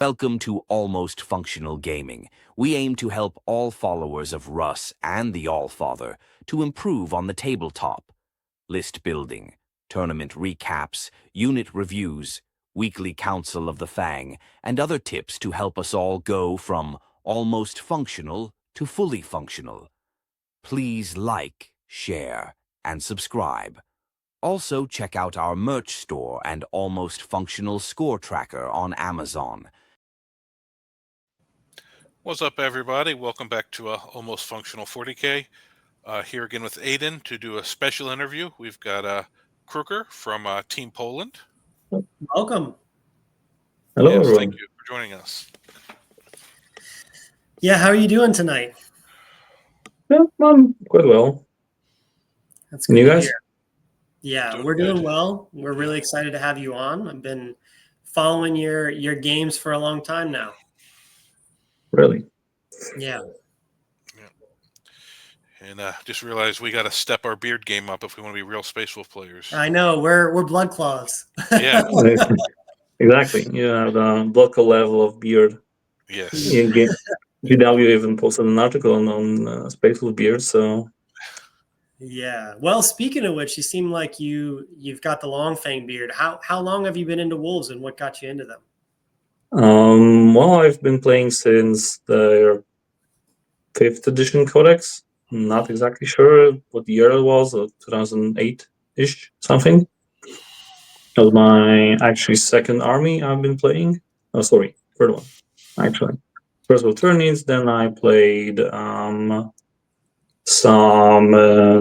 Welcome to Almost Functional Gaming. We aim to help all followers of Russ and the Allfather to improve on the tabletop. List building, tournament recaps, unit reviews, weekly council of the Fang, and other tips to help us all go from almost functional to fully functional. Please like, share, and subscribe. Also, check out our merch store and Almost Functional score tracker on Amazon. What's up, everybody? Welcome back to Almost Functional 40K. Here again with Aiden to do a special interview. We've got Kruker from Team Poland. Welcome. Hello, yes, everyone. thank you for joining us. Yeah, how are you doing tonight? Yeah, I'm quite well. That's And good you to guys? hear. Yeah, Doing we're doing good. well. We're really excited to have you on. I've been following your games for a long time now. Really? Yeah. And just realized we got to step our beard game up if we want to be real Space Wolf players. I know. We're blood claws. Yeah. Exactly. You have the local level of beard. Yes. GW even posted an article on Space with Beard, so... Yeah. Well, speaking of which, you seem like you've got the long fang beard. How long have you been into wolves, and what got you into them? Well, I've been playing since the 5th edition Codex. Not exactly sure what year it was, 2008-ish, something. That was my actually second army I've been playing. Oh, sorry, third one, actually. First of all, Turnies, then I played some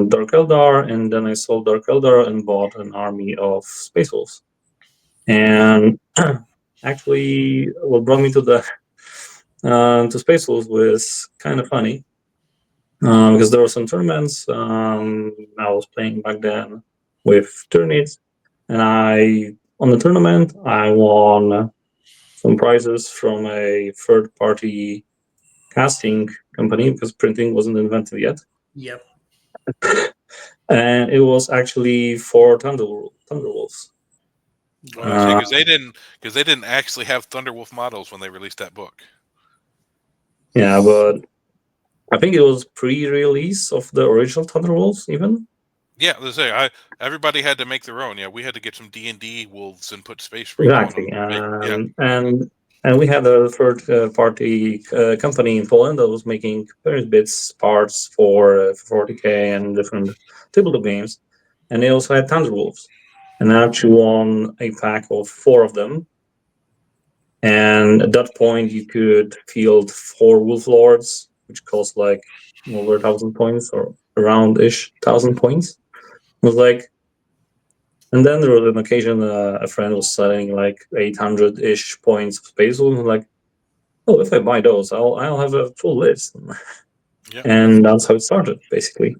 Dark Eldar, and then I sold Dark Eldar and bought an army of Space Wolves. And actually, what brought me to the to Space Wolves was kind of funny, because there were some tournaments I was playing back then with Turnies, and on the tournament I won some prizes from a third-party casting company because printing wasn't invented yet. Yep. And it was actually for Thunderwolves. Because they didn't actually have Thunderwolf models when they released that book. Yeah, but I think it was pre-release of the original Thunderwolves, even. Yeah, let's say everybody had to make their own. Yeah, we had to get some D&D wolves and put Space Marines Exactly. on them. And we had a third-party company in Poland that was making various bits, parts for 40K and different tabletop games, and they also had Thunderwolves. And I actually won a pack of 4 of them. And at that point, you could field 4 Wolf Lords, which cost like over 1,000 points or around-ish 1,000 points. It was like, and then there was an occasion a friend was selling like 800-ish points of Space Wolf. And like, oh, if I buy those, I'll have a full list. Yep. And that's how it started, basically.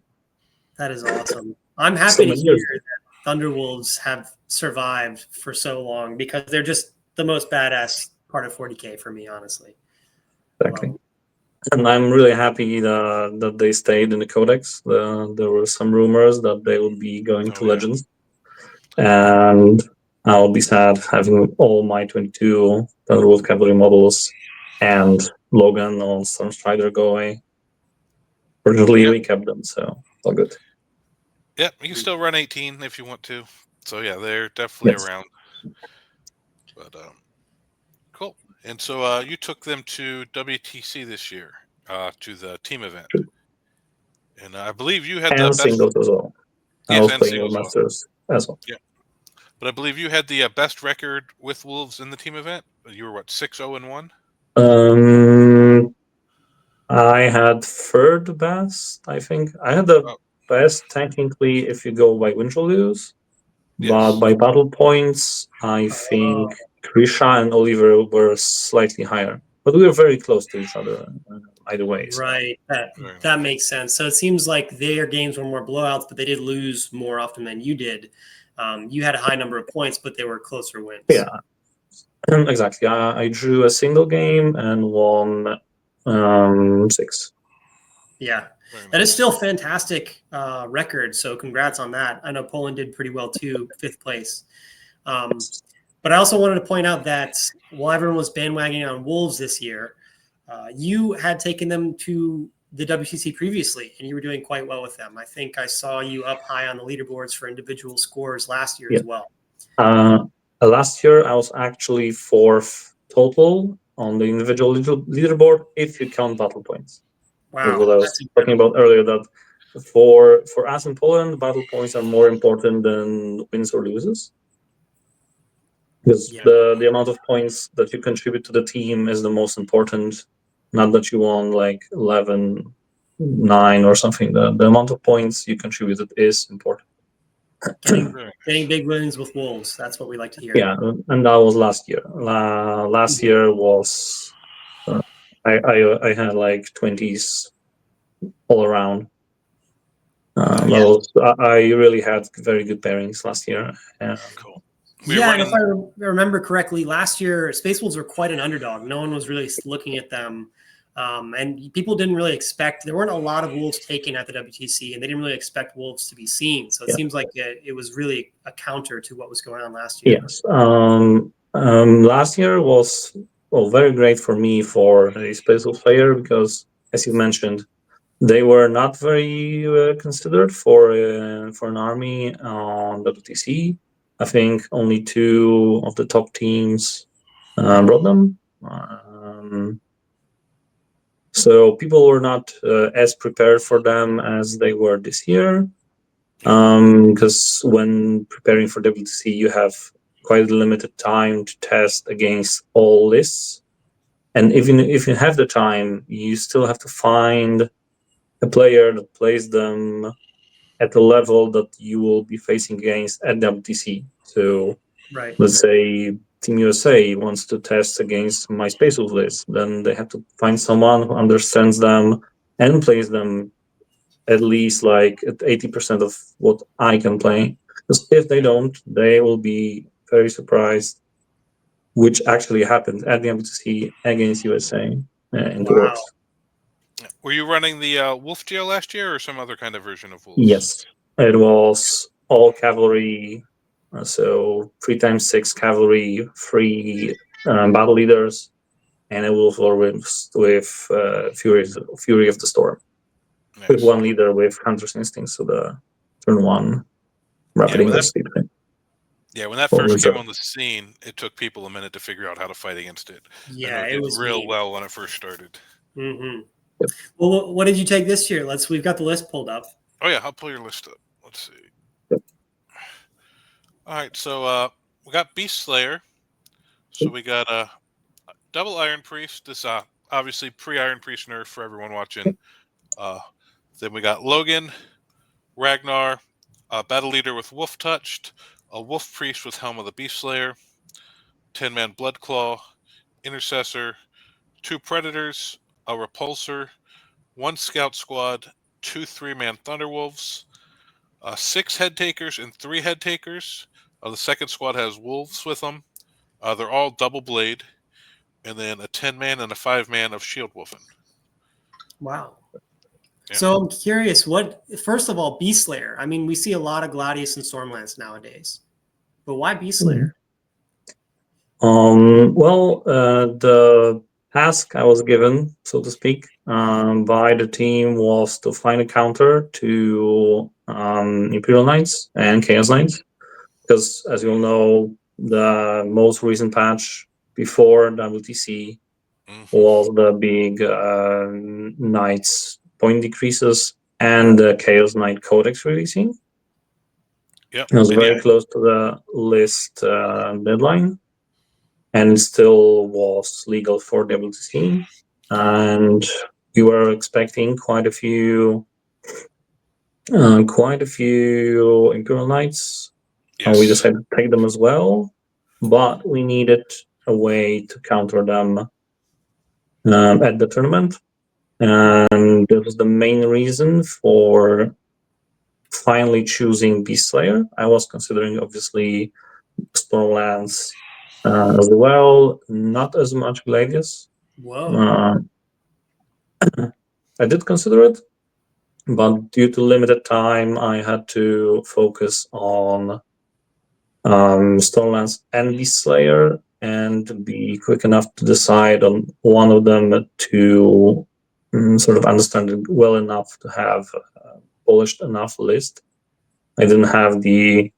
That is awesome. I'm happy to hear that Thunderwolves have survived for so long because they're just the most badass part of 40K for me, honestly. Exactly. And I'm really happy that they stayed in the Codex. There were some rumors that they would be going to Legends. And I'll be sad having all my 22 Thunderwolf Cavalry models and Logan on Stormstrider go away. Fortunately, we kept them, so all good. Yeah, you can still run 18 if you want to. So yeah, they're definitely around. But cool. And so you took them to WTC this year, to the team event. And I believe you had the best singles as well. Yes, I was and playing singles with Masters as well. Yeah. But I believe you had the best record with Wolves in the team event. You were what, 6-0-1? I had third best, I think. I had the best technically if you go by win lose. But by battle points, I think Krisha and Oliver were slightly higher. But we were very close to each other either way. So. Right. That makes sense. So it seems like their games were more blowouts, but they did lose more often than you did. You had a high number of points, but they were closer wins. Yeah, exactly. I drew a single game and won 6. Yeah, that is still fantastic record. So congrats on that. I know Poland did pretty well too, 5th place. But I also wanted to point out that while everyone was bandwagoning on Wolves this year, you had taken them to the WTC previously, and you were doing quite well with them. I think I saw you up high on the leaderboards for individual scores last year as well. Last year, I was actually 4th total on the individual leaderboard if you count battle points. Wow, that's what I was talking about earlier. That for us in Poland, battle points are more important than wins or loses. Because the amount of points that you contribute to the team is the most important, not that you won like 11-9 or something. The amount of points you contributed is important. Getting big wins with Wolves. That's what we like to hear. Yeah, and that was last year. Last year was I had like 20s all around. I really had very good pairings last year. Cool. And if I remember correctly, last year Space Wolves were quite an underdog. No one was really looking at them. And people didn't really expect, there weren't a lot of Wolves taken at the WTC, and they didn't really expect Wolves to be seen. So it seems like it was really a counter to what was going on last year. Yes. Last year was very great for me for a Space Wolves player because, as you mentioned, they were not very considered for an army on WTC. I think only 2 of the top teams brought them. So people were not as prepared for them as they were this year. Because when preparing for WTC, you have quite a limited time to test against all lists. And even if you have the time, you still have to find a player that plays them at the level that you will be facing against at WTC. So let's say Team USA wants to test against my Space Wolves list, then they have to find someone who understands them and plays them at least like at 80% of what I can play. Because if they don't, they will be very surprised, which actually happened at the WTC against USA in the Worlds. Were you running the Wolf Geo last year or some other kind of version of Wolves? Yes, it was all cavalry, so 3x6 cavalry, 3 battle leaders, and a Wolf Lord with Fury of the Storm. Nice. With 1 leader with Hunter's Instinct, so the turn 1 rapid English speed thing. Yeah, when that first came on the scene, it took people a minute to figure out how to fight against it. Yeah, it was real well when it first started. Mm-hmm. Yep. Well, what did you take this year? We've got the list pulled up. Oh yeah, I'll pull your list up. Let's see. Yep. All right, so we got Beast Slayer. So we got a double Iron Priest. This obviously pre-Iron Priest nerf for everyone watching. Then we got Logan, Ragnar, Battle Leader with Wolf Touched, a Wolf Priest with Helm of the Beast Slayer, 10-man Bloodclaw, Intercessor, 2 Predators, a Repulsor, 1 Scout Squad, 2 3-man Thunderwolves, 6 Head Takers and 3 Head Takers. The second squad has Wolves with them. They're all double blade. And then a 10-man and a 5-man of Shield Wolfen. Wow. Yeah. So I'm curious, first of all, Beast Slayer. I mean, we see a lot of Gladius and Stormlance nowadays, but why Beast Slayer? Well, the task I was given, so to speak, by the team was to find a counter to Imperial Knights and Chaos Knights, because as you all know, the most recent patch before WTC was the big Knights point decreases and the Chaos Knight Codex releasing. Yep. It was very close to the list deadline, and still was legal for WTC. And we were expecting quite a few Imperial Knights. Yes. We decided to take them as well, but we needed a way to counter them at the tournament. And that was the main reason for finally choosing Beast Slayer. I was considering, obviously, Stormlands as well, not as much Gladius. Whoa. I did consider it, but due to limited time, I had to focus on Stormlands and Beast Slayer, and be quick enough to decide on one of them to sort of understand it well enough to have a polished enough list. I didn't have the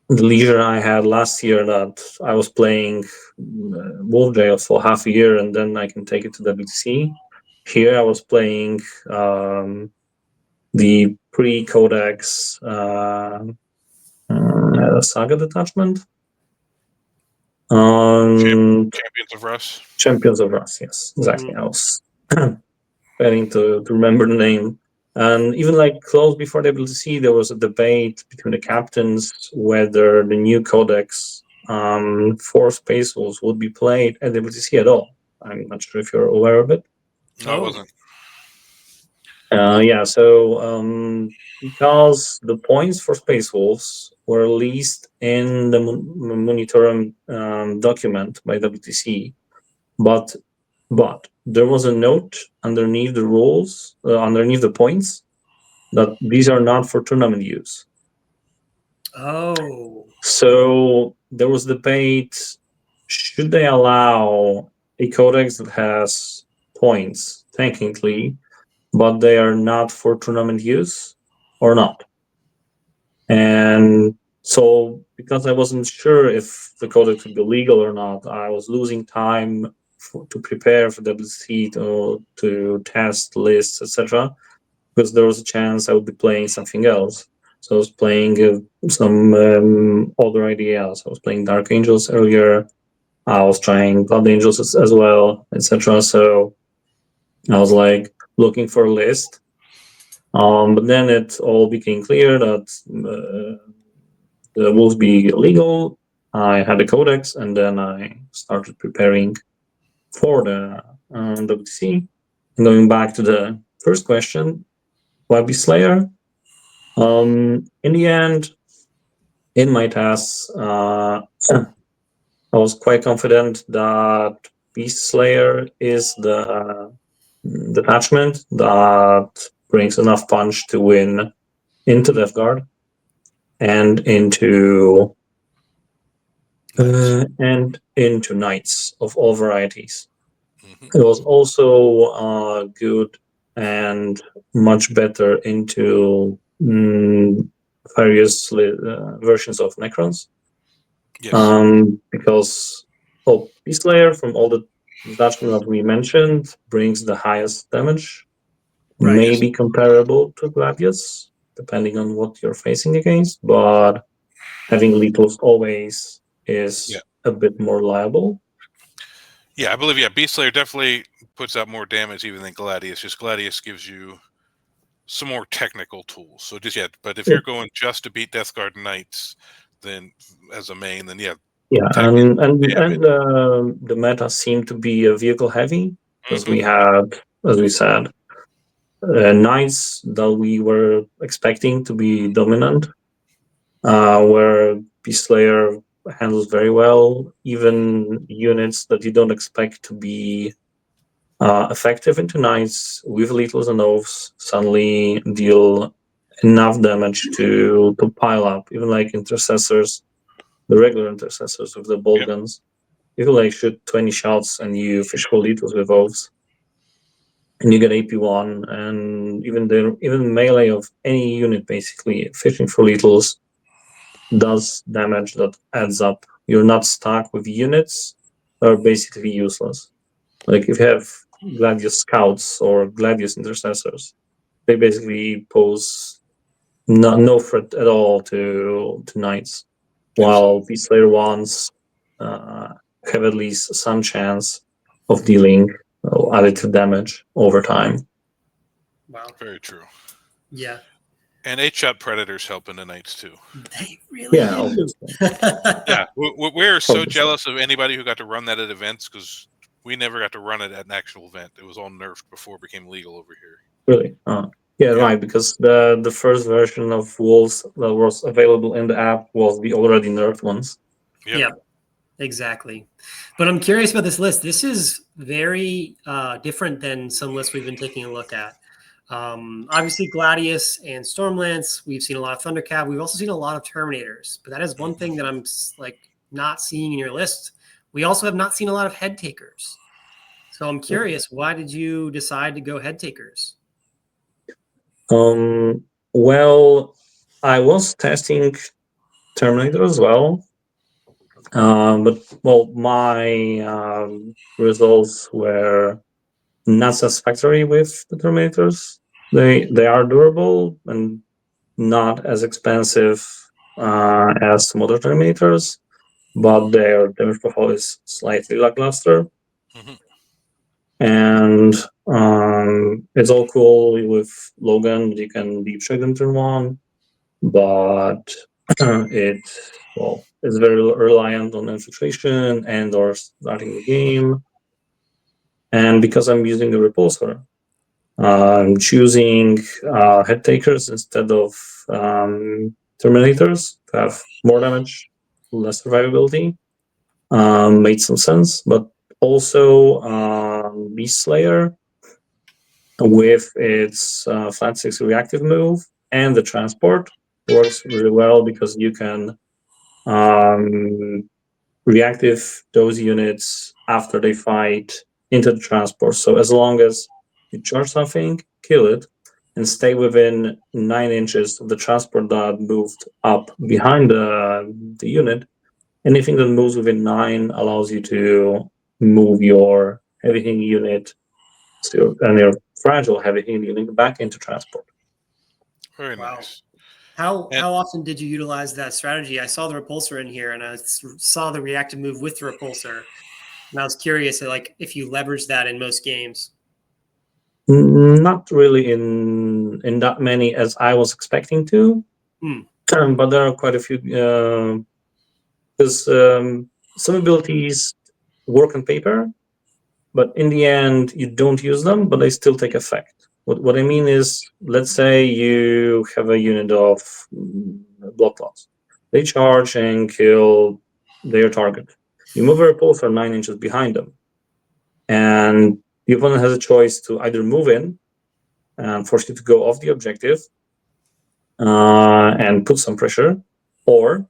leisure I had last year, that I was playing Wolf Jail for half a year and then I can take it to WTC. Here I was playing the pre-Codex Saga detachment. Champions of Rus. Champions of Rus, yes, exactly. I was planning to remember the name. And even like close before the WTC, there was a debate between the captains whether the new codex for Space Wolves would be played at WTC at all. I'm not sure if you're aware of it. No, I wasn't. Yeah, so because the points for Space Wolves were released in the monitoring document by WTC, but there was a note underneath the rules, underneath the points, that these are not for tournament use. Oh. So there was debate, should they allow a codex that has points, technically, but they are not for tournament use or not? And so because I wasn't sure if the codex would be legal or not, I was losing time to prepare for WC, to test lists, etc. Because there was a chance I would be playing something else. So I was playing some other ideas. I was playing Dark Angels earlier. I was trying Blood Angels as well, etc. So I was like looking for a list. But then it all became clear that the wolves be illegal. I had a codex, and then I started preparing for the WTC. Going back to the first question, why Beast Slayer? In the end, in my tasks, I was quite confident that Beast Slayer is the detachment that brings enough punch to win into Death Guard and into Knights of all varieties. Mm-hmm. It was also good and much better into various versions of Necrons. Yes. Because Beast Slayer, from all the detachment that we mentioned, brings the highest damage, Right. maybe comparable to Gladius, depending on what you're facing against, but having lethals always is a bit more reliable. Yeah, I believe, Beast Slayer definitely puts out more damage even than Gladius. Just Gladius gives you some more technical tools. So but if you're going just to beat Death Guard Knights, then as a main, then yeah, and the meta seemed to be vehicle heavy, because we had, as we said, Knights that we were expecting to be dominant, where Beast Slayer handles very well. Even units that you don't expect to be effective into Knights with lethals and oaths suddenly deal enough damage to pile up. Even like intercessors, the regular intercessors with the bolt guns, you can like shoot 20 shots and you fish for lethals with oaths, and you get AP1. And even melee of any unit, basically fishing for lethals does damage that adds up. You're not stuck with units that are basically useless. Like if you have Gladius scouts or Gladius intercessors, they basically pose no threat at all to knights, while Beast Slayer ones have at least some chance of dealing additive damage over time. Wow. Very true. Yeah. And 8-shot predators help in the Knights too. They really do. Yeah, we're so jealous of anybody who got to run that at events, because we never got to run it at an actual event. It was all nerfed before it became legal over here. Really? Yeah, right. Because the first version of Wolves that was available in the app was the already nerfed ones. Yeah, exactly. But I'm curious about this list. This is very different than some lists we've been taking a look at. Obviously, Gladius and Stormlance. We've seen a lot of Thundercat. We've also seen a lot of Terminators. But that is one thing that I'm not seeing in your list. We also have not seen a lot of Head Takers. So I'm curious, why did you decide to go Head Takers? Well, I was testing Terminator as well, but my results were not satisfactory with the Terminators. They are durable and not as expensive as some other Terminators, but their damage profile is slightly lackluster. Mhm. And it's all cool with Logan. You can deep strike them turn one, but it's very reliant on infiltration and or starting the game. And because I'm using the repulsor, I'm choosing head takers instead of terminators to have more damage, less survivability. Made some sense, but also Beast Slayer with its flat 6 reactive move and the transport works really well because you can reactive those units after they fight into the transport. So as long as you charge something, kill it, and stay within 9 inches of the transport that moved up behind the unit, anything that moves within 9 allows you to move your heavy hitting unit and your fragile heavy hitting unit back into transport. Very Wow. nice. How And- often did you utilize that strategy? I saw the repulsor in here, and I saw the reactive move with the repulsor, and I was curious, like, if you leverage that in most games. Not really in that many as I was expecting to, but there are quite a few because some abilities work on paper, but in the end you don't use them, but they still take effect. What I mean is, let's say you have a unit of block claws. They charge and kill their target. You move a repulsor 9 inches behind them, and the opponent has a choice to either move in and force you to go off the objective and put some pressure, or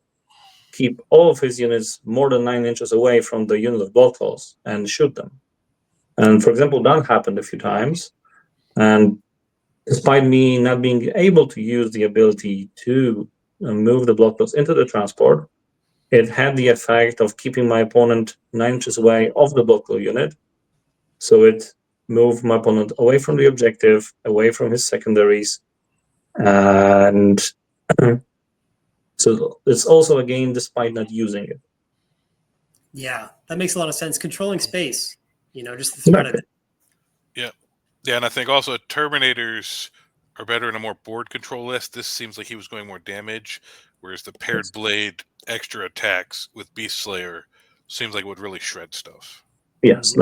keep all of his units more than 9 inches away from the unit of blood claws and shoot them. And for example, that happened a few times. And despite me not being able to use the ability to move the blood claws into the transport, it had the effect of keeping my opponent 9 inches away of the blood claw unit. So it moved my opponent away from the objective, away from his secondaries. And so it's also a game despite not using it. Yeah, that makes a lot of sense. Controlling space, just the threat of it. Yeah, and I think also Terminators are better in a more board control list. This seems like he was going more damage, whereas the paired blade extra attacks with Beast Slayer seems like it would really shred stuff. Yes,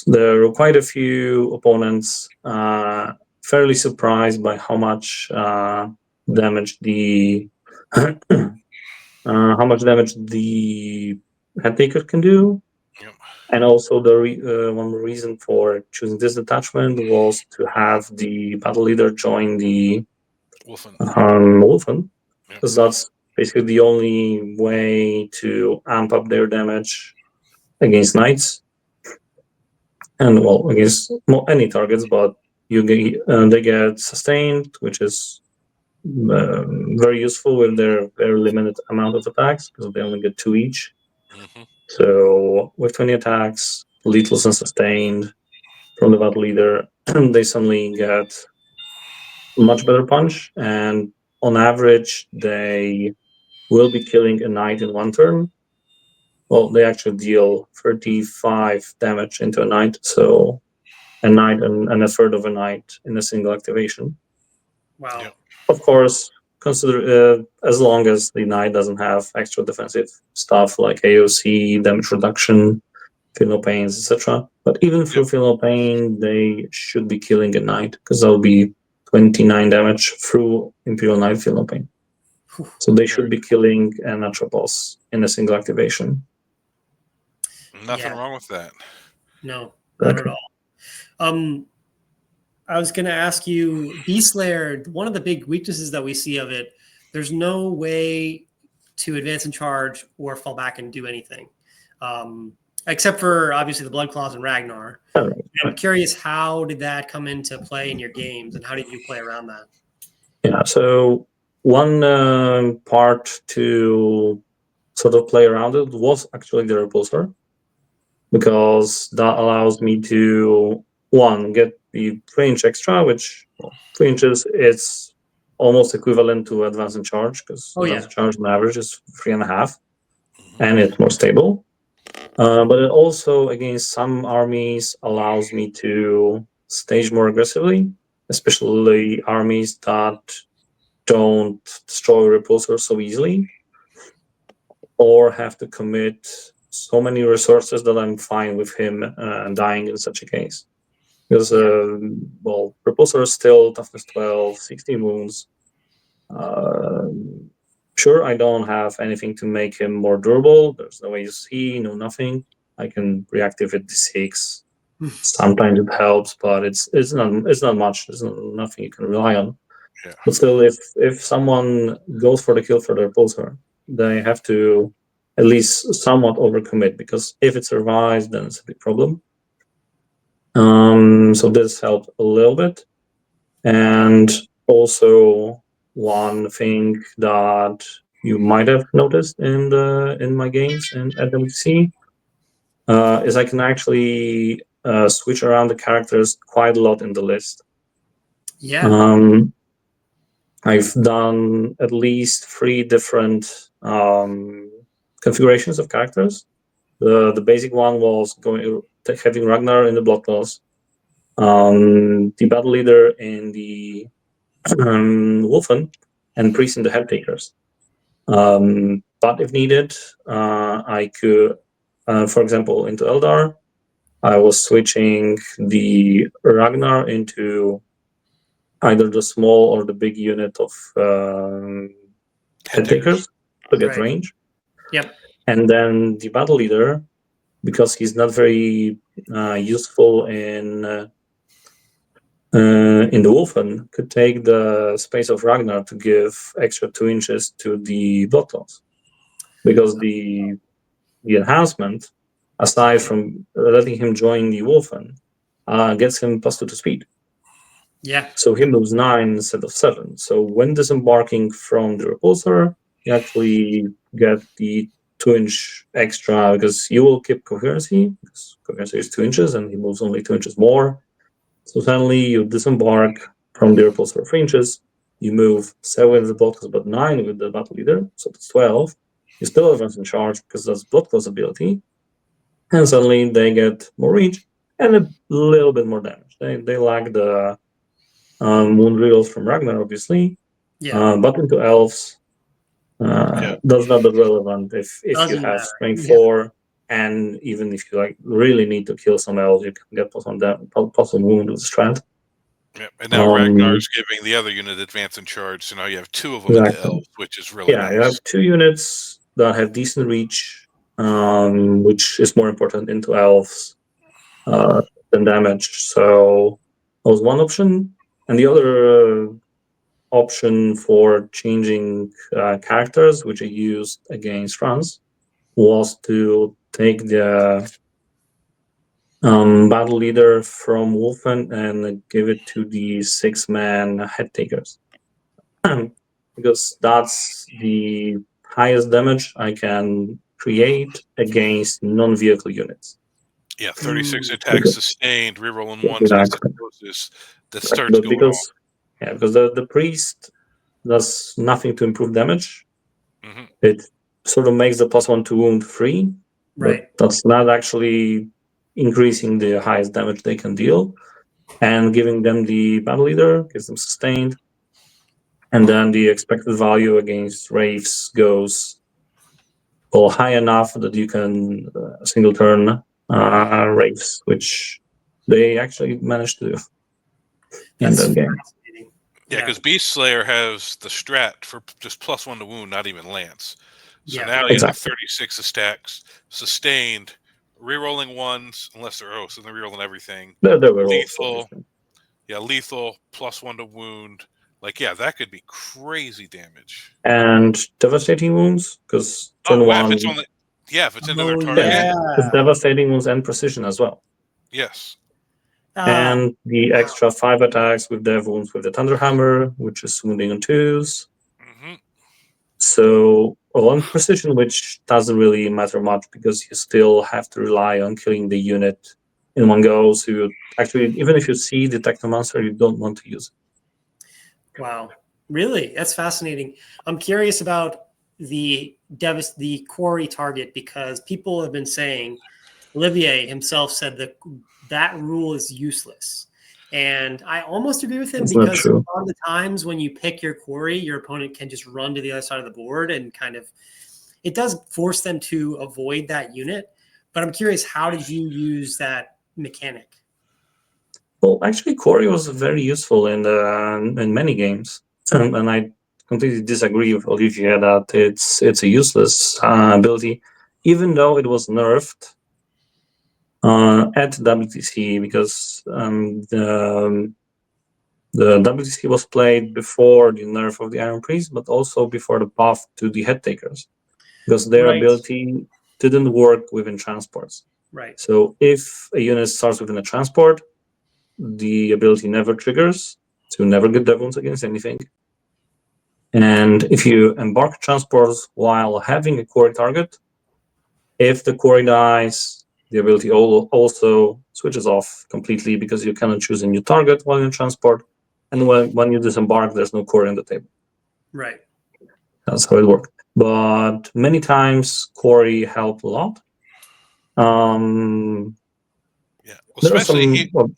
there are quite a few opponents fairly surprised by how much damage the head taker can do. Yep. And also the one reason for choosing this detachment was to have the battle leader join the Wolfen. Wolfen, Yep. because that's basically the only way to amp up their damage against knights. And against any targets, but they get sustained, which is very useful with their very limited amount of attacks because they only get 2 each. Mm-hmm. So with 20 attacks, lethals and sustained from the battle leader, they suddenly get a much better punch. And on average, they will be killing a knight in 1 turn. Well, they actually deal 35 damage into a knight, so a knight and a third of a knight in a single activation. Wow. Yep. Of course, consider as long as the knight doesn't have extra defensive stuff like AOC, damage reduction, Feel Pains, etc. But even through Feel Pain, they should be killing a knight because that'll be 29 damage through Imperial Knight Feel Pain. So they should be killing an Atropos in a single activation. Nothing wrong with that. No, not at all. I was going to ask you, Beast Slayer, one of the big weaknesses that we see of it, there's no way to advance and charge or fall back and do anything, except for obviously the Blood Claws and Ragnar. I'm curious, how did that come into play in your games, and how did you play around that? Yeah, so one part to sort of play around it was actually the repulsor, because that allows me to, one, get the 3-inch extra, which 3 inches is almost equivalent to advance and charge, because advance and charge on average is 3.5, and it's more stable. But it also, against some armies, allows me to stage more aggressively, especially armies that don't destroy repulsors so easily, or have to commit so many resources that I'm fine with him dying in such a case. Because, repulsor is still toughness 12, 16 wounds. Sure, I don't have anything to make him more durable. There's no AC, no nothing. I can reactivate D6. Sometimes it helps, but it's not much. There's nothing you can rely on. Yeah. But still, if someone goes for the kill for the repulsor, they have to at least somewhat overcommit, because if it survives, then it's a big problem. So this helped a little bit. And also, one thing that you might have noticed in my games and at WTC is I can actually switch around the characters quite a lot in the list. Yeah. I've done at least 3 different configurations of characters. The basic one was having Ragnar in the Blood Claws, the battle leader in the Wolfen, and priest in the Head Takers. But if needed, I could, for example, into Eldar, I was switching the Ragnar into either the small or the big unit of Head Takers to get range. Yep. And then the battle leader, because he's not very useful in the Wolfen, could take the space of Ragnar to give extra 2 inches to the Blood Claws. Because the enhancement, aside from letting him join the Wolfen, gets him +2 to speed. Yeah. So he moves 9 instead of 7. So when disembarking from the repulsor, you actually get the 2-inch extra, because you will keep coherency, because coherency is 2 inches and he moves only 2 inches more. So suddenly you disembark from the repulsor 3 inches, you move 7 with the Blood Claws, but 9 with the battle leader, so that's 12. You still advance in charge because that's Blood Claws ability, and suddenly they get more reach and a little bit more damage. They lack the wound reels from Ragnar, obviously, but into elves, that's not that relevant if you have strength 4, and even if you really need to kill some elves, you can get plus on wound with strength. Yep. And now Ragnar's giving the other unit advance and charge, so now you have 2 of them in the elves, which is really nice. You have 2 units that have decent reach, which is more important into elves than damage. So that was one option. And the other option for changing characters, which I used against France, was to take the battle leader from Wolfen and give it to the 6-man Head Takers. Because that's the highest damage I can create against non-vehicle units. Yeah, 36 attacks sustained, rerolling 1s against the that starts going because, off. Because the priest does nothing to improve damage. Mm-hmm. It sort of makes the +1 to wound free, but that's not actually increasing the highest damage they can deal. And giving them the battle leader gives them sustained. And then the expected value against Wraiths goes high enough that you can single turn Wraiths, which they actually managed to do in the game. Yeah, because Beast Slayer has the strat for just +1 to wound, not even lance. So now you have 36 attacks, sustained, rerolling 1s, unless they're so they're rerolling everything. They're lethal, Yeah, lethal, +1 to wound. Like, yeah, that could be crazy damage. And devastating wounds, because turn Oh, one. if it's into their Oh, target. Yeah, yeah. it's devastating wounds and precision as well. Yes. And the wow. extra 5 attacks with dev wounds with the Thunder Hammer, which is wounding on 2s. Hmm. So on precision, which doesn't really matter much because you still have to rely on killing the unit in one go. So you actually, even if you see the Technomancer, you don't want to use it. Wow. Really? That's fascinating. I'm curious about the quarry target because people have been saying, Olivier himself said that that rule is useless. And I almost agree with him It's not because true. a lot of the times when you pick your quarry, your opponent can just run to the other side of the board and kind of, it does force them to avoid that unit. But I'm curious, how did you use that mechanic? Well, actually, Quarry was very useful in many games, and I completely disagree with Olivier that it's a useless ability, even though it was nerfed at WTC because the WTC was played before the nerf of the Iron Priest, but also before the buff to the Head Takers, because their Right. ability didn't work within transports. Right. So if a unit starts within a transport, the ability never triggers, to never get dev wounds against anything. And if you embark transports while having a quarry target, if the quarry dies, the ability also switches off completely because you cannot choose a new target while in transport. And when you disembark, there's no quarry on the table. Right. That's how it worked. But many times, quarry helped a lot. Yeah. There are Especially some.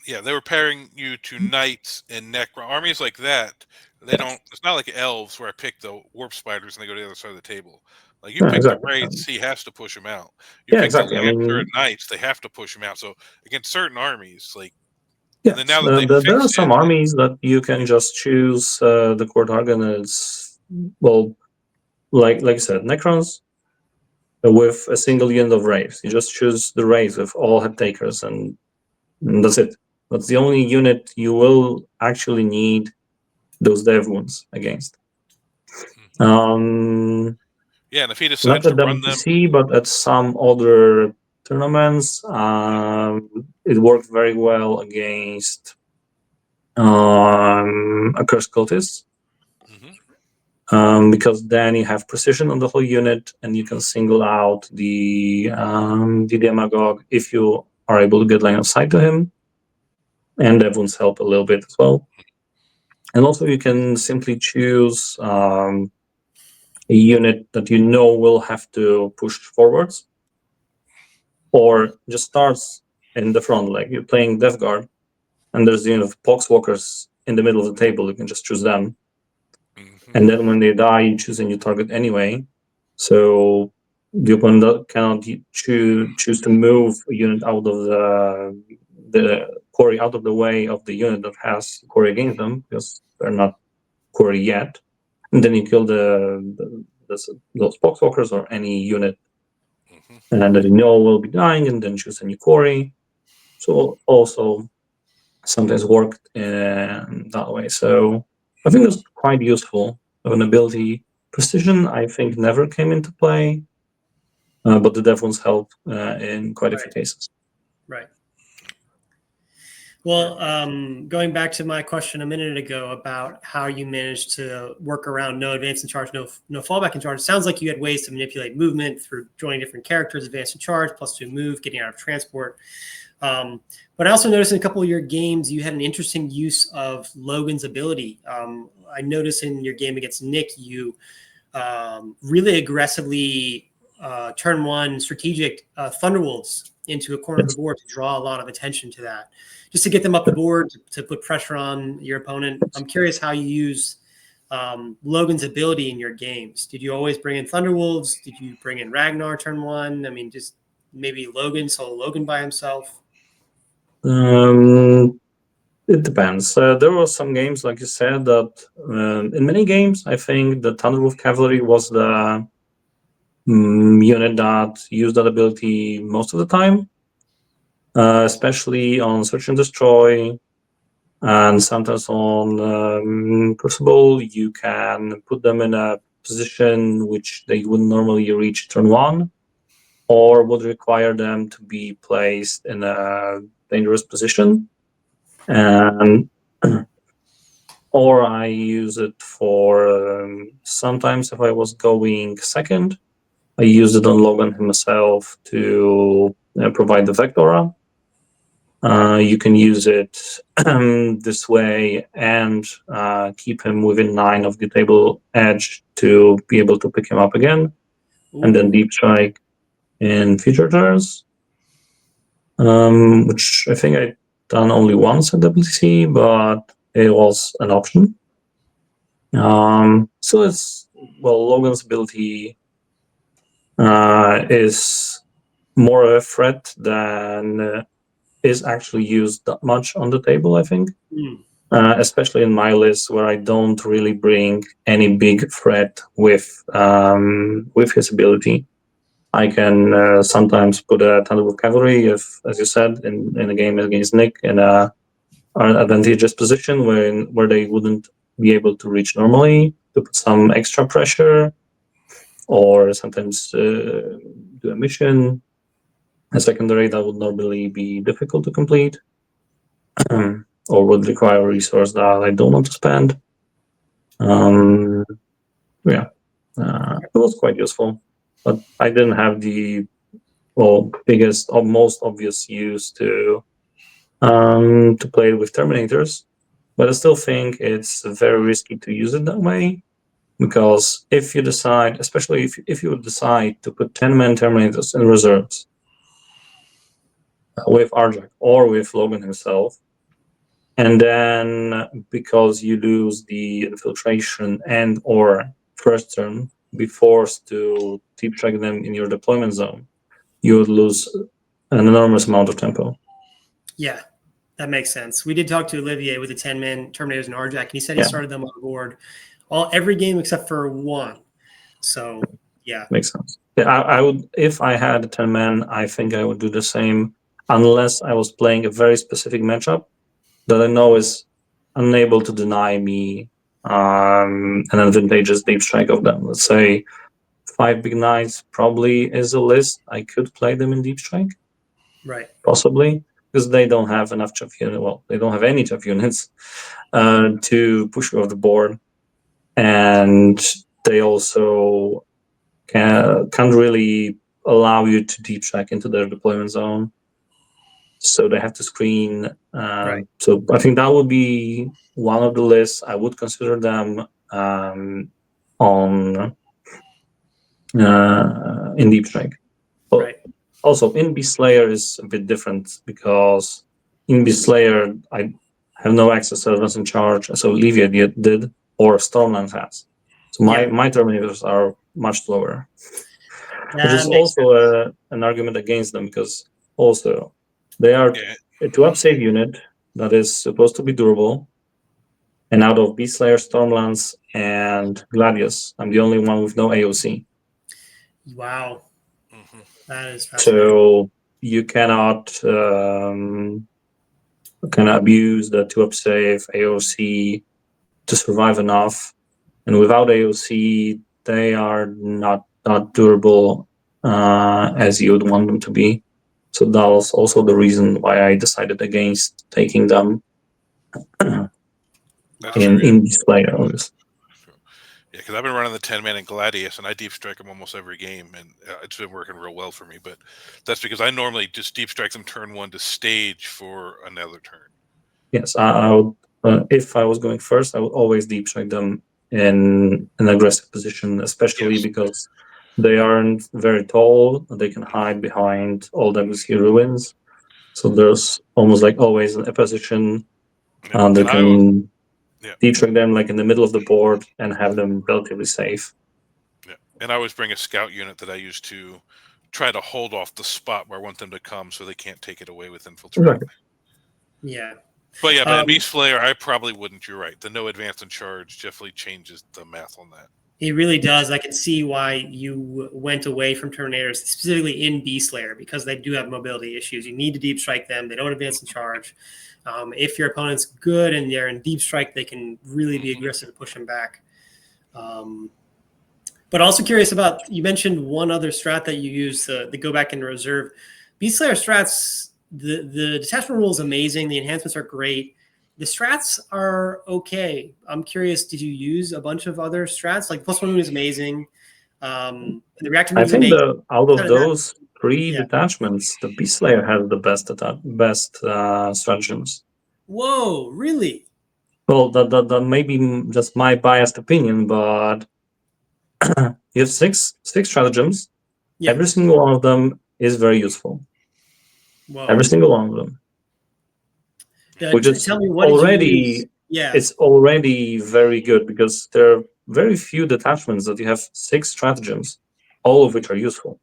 yeah, they were pairing you to knights and necro armies like that. They don't. It's not like elves where I pick the warp spiders and they go to the other side of the table. Like you Yeah, pick the exactly. wraiths, he has to push them out. You Yeah, pick the exactly. I lancer and mean, knights, they have to push them out. So against certain armies, like, and then yes, now that they there are fixed some it, armies that you can just choose the core target, and it's, well, like you said, Necrons with a single unit of Wraiths. You just choose the Wraiths with all head takers, and that's it. That's the only unit you will actually need those dev wounds against. yeah, and if he Not decides at to run them, WTC, but at some other tournaments, it worked very well against Accursed Cultists. mhm. Because then you have precision on the whole unit, and you can single out the demagogue if you are able to get line of sight to him, and that wounds help a little bit as well. And also, you can simply choose a unit that you know will have to push forwards, or just starts in the front, like you're playing Death Guard, and there's the unit of Poxwalkers in the middle of the table. You can just choose them, and then when they die, you choose a new target anyway. So the opponent cannot choose to move a unit out of the quarry out of the way of the unit that has quarry against them because they're not quarry yet. And then you kill those Poxwalkers or any unit and that you know will be dying, and then choose a new quarry. So also sometimes worked in that way. So I think it's quite useful of an ability. Precision, I think, never came into play, but the dev wounds help in quite a few cases. Right. Well, going back to my question a minute ago about how you managed to work around no advance in charge, no fallback in charge, it sounds like you had ways to manipulate movement through joining different characters, advance in charge, +2 move, getting out of transport. But I also noticed in a couple of your games, you had an interesting use of Logan's ability. I noticed in your game against Nick, you really aggressively turn one strategic Thunderwolves into a corner of the board to draw a lot of attention to that, just to get them up the board, to put pressure on your opponent. I'm curious how you use Logan's ability in your games. Did you always bring in Thunderwolves? Did you bring in Ragnar turn one? I mean, just maybe Logan by himself? It depends. There were some games, like you said, that in many games, I think the Thunderwolf Cavalry was the unit that used that ability most of the time, especially on Search and Destroy, And sometimes on Crucible, you can put them in a position which they wouldn't normally reach turn 1, or would require them to be placed in a dangerous position. And or I use it for sometimes if I was going second, I used it on Logan himself to provide the Vectora. You can use it this way and keep him within 9 of the table edge to be able to pick him up again, and then deep strike in future turns, which I think I done only once at WTC, but it was an option. So it's, well, Logan's ability is more of a threat than is actually used that much on the table, I think. Especially in my list where I don't really bring any big threat with his ability. I can sometimes put a Thunderbolt Cavalry, if, as you said, in a game against Nick, in an advantageous position where they wouldn't be able to reach normally, to put some extra pressure, or sometimes do a mission, a secondary that would normally be difficult to complete, or would require a resource that I don't want to spend. Yeah, it was quite useful, but I didn't have the biggest or most obvious use to play it with Terminators. But I still think it's very risky to use it that way, because if you decide, especially if you decide to put 10-man Terminators in reserves with Arjak or with Logan himself, and then because you lose the infiltration and or first turn, be forced to deep track them in your deployment zone, you would lose an enormous amount of tempo. Yeah, that makes sense. We did talk to Olivier with the 10-man Terminators and Arjak, and he said he started them on board every game except for one. So, yeah. Makes sense. Yeah, I would, if I had a 10-man, I think I would do the same, unless I was playing a very specific matchup that I know is unable to deny me an advantageous deep strike of them. Let's say 5 Big Knights probably is a list. I could play them in deep strike. Right. Possibly, because they don't have enough chaff units. Well, they don't have any chaff units to push you off the board. And they also can't really allow you to deep track into their deployment zone. So they have to screen. Right. So I think that would be one of the lists. I would consider them on in deep strike. But Right. also, in Beast Slayer is a bit different, because in Beast Slayer I have no access to Advance in Charge, so Livia did, or Stormland has. So my Terminators are much slower. Which is also an argument against them, because also they are a 2-up save unit that is supposed to be durable. And out of Beast Slayer, Stormlands, and Gladius, I'm the only one with no AOC. Wow. That is fascinating. So you cannot abuse the 2-up save AOC to survive enough. And without AOC, they are not durable as you would want them to be. So that was also the reason why I decided against taking them in display. Yeah, because I've been running the 10-man in Gladius, and I deep strike them almost every game, and it's been working real well for me. But that's because I normally just deep strike them turn 1 to stage for another turn. Yes, I would. If I was going first, I would always deep strike them in an aggressive position, especially because they aren't very tall. They can hide behind all WC ruins. So there's almost like always a position they can deep strike them like in the middle of the board and have them relatively safe. Yeah, and I always bring a scout unit that I use to try to hold off the spot where I want them to come, so they can't take it away with infiltrating. Right. Yeah. But in Beast Slayer, I probably wouldn't. You're right. The no advance in charge definitely changes the math on that. He really does. I can see why you went away from Terminators, specifically in Beast Slayer, because they do have mobility issues. You need to deep strike them. They don't advance in charge. If your opponent's good and they're in deep strike, they can really be aggressive to push them back. But also curious about, you mentioned one other strat that you use, the go back into reserve. Beast Slayer strats, the detachment rule is amazing. The enhancements are great. The strats are okay. I'm curious, did you use a bunch of other strats? Like +1 wound is amazing. The reactor move I is think amazing. out of those three Yeah. detachments, the Beast Slayer has the best stratagems. Whoa, really? Well, that may be just my biased opinion, but you have six stratagems. Yeah. Every single one of them is very useful. Whoa. Every single one of them. Which is Tell me, what did you use? already Yeah. it's already very good, because there are very few detachments that you have 6 stratagems, all of which are useful.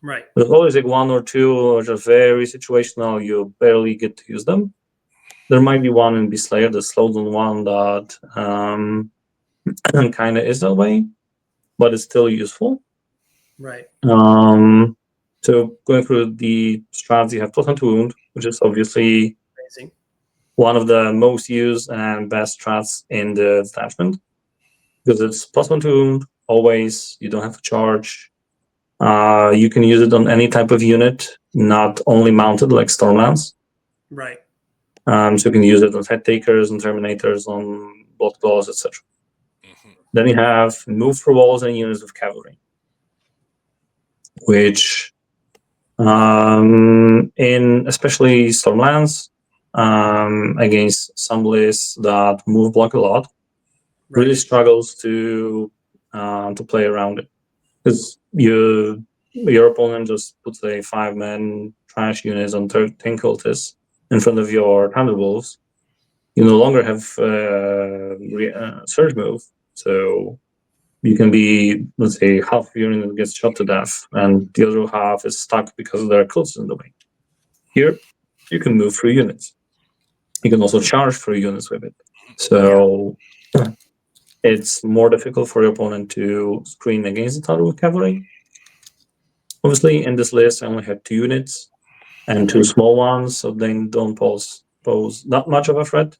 Right. There's always like 1 or 2 which are very situational. You barely get to use them. There might be one in Beast Slayer, the slowdown one, that kind of is that way, but it's still useful. Right. So going through the strats, you have +1 to wound, which is obviously Amazing. one of the most used and best strats in the detachment, because it's +1 to wound always. You don't have to charge. You can use it on any type of unit, not only mounted like Stormlands. Right. So you can use it on head takers, on Terminators, on blood claws, etc. Then you have move through walls and units of cavalry, which in especially Stormlands, against some lists that move block a lot, Right. really struggles to play around it, because your opponent just puts a 5-man trash units on 10 cultists in front of your Thunderwolves. You no longer have surge move, so you can be, let's say, half of your unit gets shot to death, and the other half is stuck because there are cultists in the way. Here, you can move through units. You can also charge through units with it. So it's more difficult for your opponent to screen against the Thunderbolt cavalry. Obviously, in this list, I only had 2 units and 2 small ones, so they don't pose not much of a threat.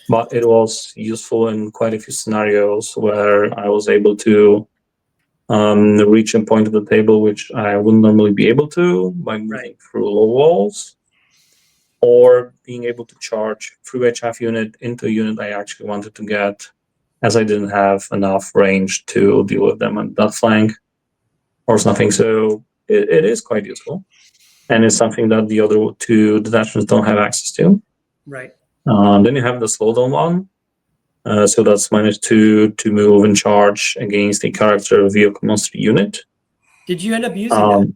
But it was useful in quite a few scenarios where I was able to reach a point of the table which I wouldn't normally be able to by moving through low walls, or being able to charge through a chaff unit into a unit I actually wanted to get, as I didn't have enough range to deal with them on that flank or something. So it is quite useful, and it's something that the other 2 detachments don't have access to. Right. Then you have the slowdown one. So that's -2 to move and charge against a character vehicle monster unit. Did you end up using that?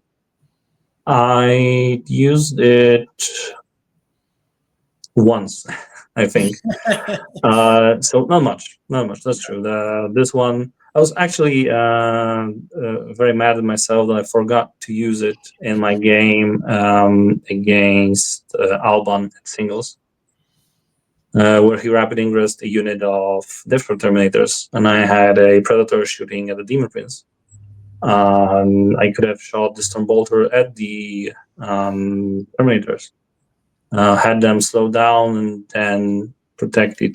I used it once, I think. So not much. That's true. This one, I was actually very mad at myself that I forgot to use it in my game against Alban at singles, where he rapid ingressed a unit of different Terminators, and I had a Predator shooting at the Demon Prince. I could have shot the Stormbolter at the Terminators, had them slow down, and then protect the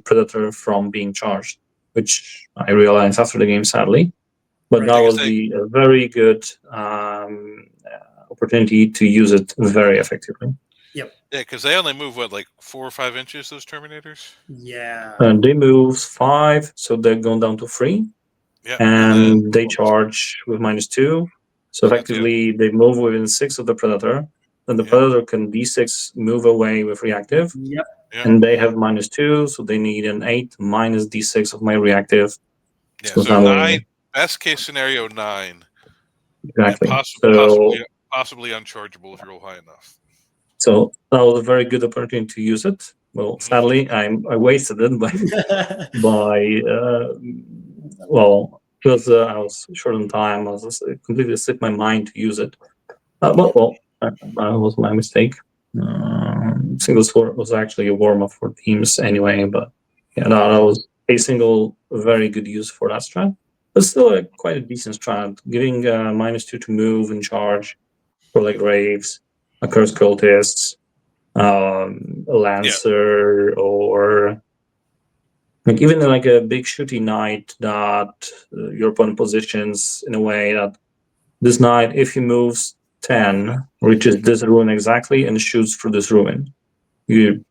Predator from being charged, which I realized after the game, sadly. But that was a very good opportunity to use it very effectively. Yep. Yeah, because they only move, what, like 4 or 5 inches, those Terminators? Yeah. They move 5, so they're going down to 3. Yeah. And they charge with -2. So effectively, they move within 6 of the Predator. Then the Predator can D6 move away with reactive. Yep. And they have -2, so they need an 8 minus D6 of my reactive. Yeah, so 9, best case scenario, 9. Exactly. And possibly unchargeable if you roll high enough. So that was a very good opportunity to use it. Well, sadly, I wasted it because I was short on time. I was just completely slipped my mind to use it. That was my mistake. Singles was actually a warm up for teams anyway, but yeah, that was a single very good use for that strat. But still quite a decent strat, giving -2 to move and charge for like Graves, a Cursed Cultists, a Lancer, or like even like a big shooty knight that your opponent positions in a way that this knight, if he moves 10, reaches this ruin exactly and shoots through this ruin. You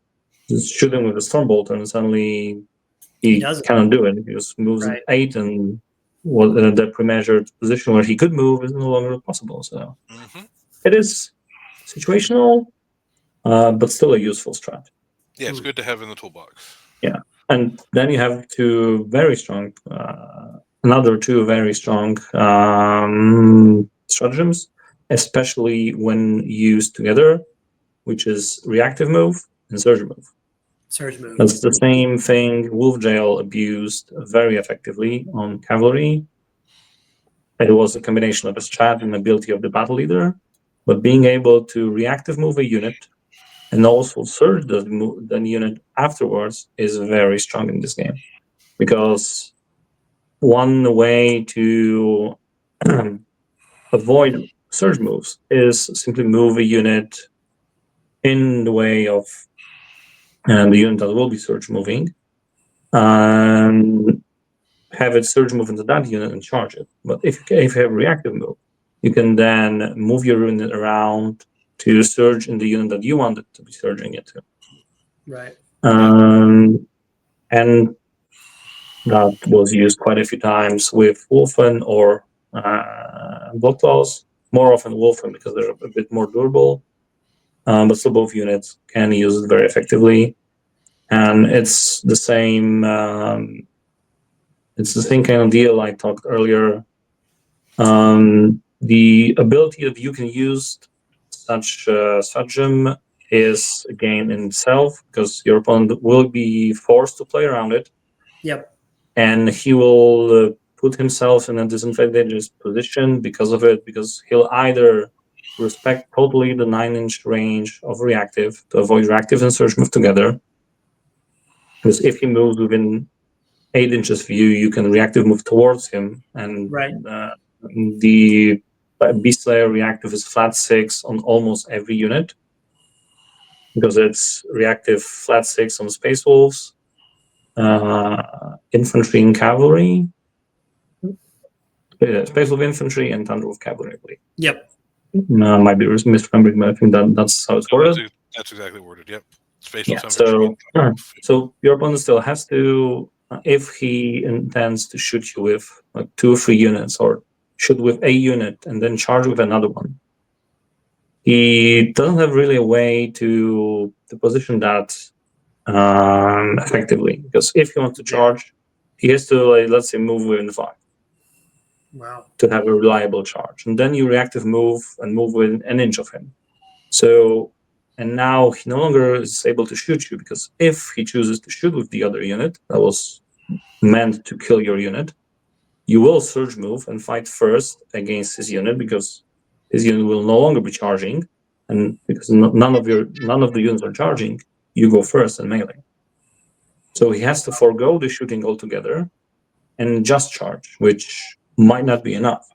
just shoot him with a Stormbolt and suddenly he cannot do it. He just moves 8 and the pre-measured position where he could move is no longer possible. So it is situational, but still a useful strat. Yeah, it's good to have in the toolbox. Yeah. And then you have another two very strong stratagems, especially when used together, which is reactive move and surge move. Surge move. That's the same thing Wolf Jail abused very effectively on cavalry. It was a combination of a strat and ability of the battle leader, but being able to reactive move a unit and also surge the unit afterwards is very strong in this game. Because one way to avoid surge moves is simply move a unit in the way of the unit that will be surge moving, and have it surge move into that unit and charge it. But if you have a reactive move, you can then move your unit around to surge in the unit that you want it to be surging into. Right. And that was used quite a few times with Wolfen or Bloodclaws. More often Wolfen because they're a bit more durable, but still both units can use it very effectively. And it's the same. It's the same kind of deal I talked earlier. The ability that you can use such stratagem is a game in itself because your opponent will be forced to play around it. Yep. And he will put himself in a disadvantageous position because of it, because he'll either respect totally the 9-inch range of reactive to avoid reactive and surge move together. Because if he moves within 8 inches of you, you can reactive move towards him, and the Beast Slayer reactive is flat 6 on almost every unit because it's reactive flat 6 on Space Wolves, infantry and cavalry, Space Wolf infantry, and Thunder Wolf cavalry, I believe. Yep. Might be misremembering, but I think that's how it's worded. That's exactly worded. Yep. Space Yeah. Wolf So, infantry. so your opponent still has to, if he intends to shoot you with 2 or 3 units, or shoot with a unit and then charge with another one, he doesn't have really a way to position that effectively. Because if he wants to charge, he has to, let's say, move within 5. Wow. To have a reliable charge. And then you reactive move and move within an inch of him. So, and now he no longer is able to shoot you, because if he chooses to shoot with the other unit that was meant to kill your unit, you will surge move and fight first against his unit, because his unit will no longer be charging. And because none of the units are charging, you go first and melee. So he has to forego the shooting altogether and just charge, which might not be enough.